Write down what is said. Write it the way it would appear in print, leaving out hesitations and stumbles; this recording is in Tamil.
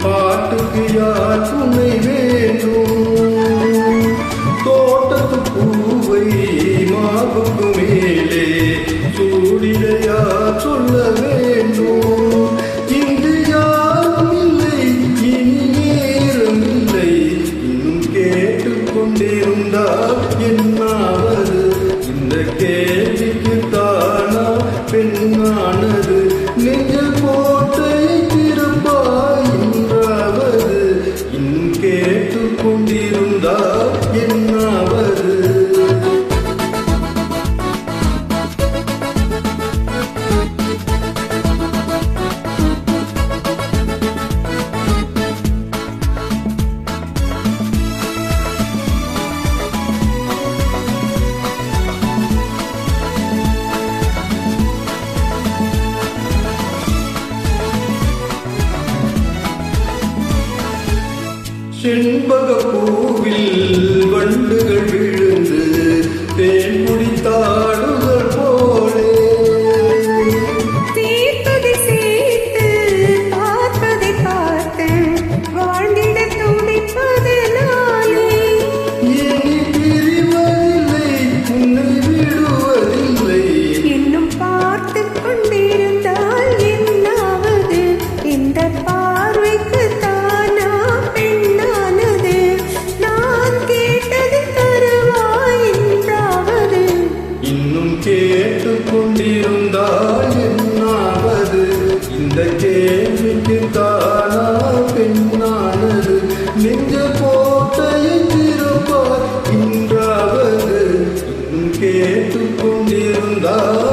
பாட்டுக்கு யார் துணை வேண்டும்? தோட்டத்து பூவை மாவுக்கு மேலே சூடிலையா சொல்ல வேண்டும்? இங்கு யாரும் இல்லை, இனி நேரம் இல்லை, இன்னும் கேட்டுக்கொண்டிருந்தால் என்னாவது? இந்த கேள்விக்கு தானா பெண்ணானது? நெஞ்சில் கோட்டை திருப்பாய் என்றாவது, இன்னும் கேட்டுக்கொண்டிருந்தால் என்னாவது? செண்பக பூவில் வண்டுகள் விழுந்து தேன் குடித்தாடுகள் போலே தீர்ப்பதை சேர்த்து பார்ப்பதை பார்த்து வாழ்ந்திட துடிப்பதனாலே இனி பிரிவதில்லை, உன்னை விடுவதில்லை. இன்னும் பார்த்து கொண்டிருந்தால் என்னாவது? இந்த பார்வைக்கு தானா பெண்ணானது? நான் கேட்டது தருவாய் என்றாவது, இன்னும் கேட்டுக்கொண்டிருந்தால் என்னாவது? இந்த கேள்விக்கு தானா பெண்ணானது? நெஞ்ச கோட்டையை திருப்பார் என்றாவது, இன்னும் கேட்டுக்கொண்டிருந்தால்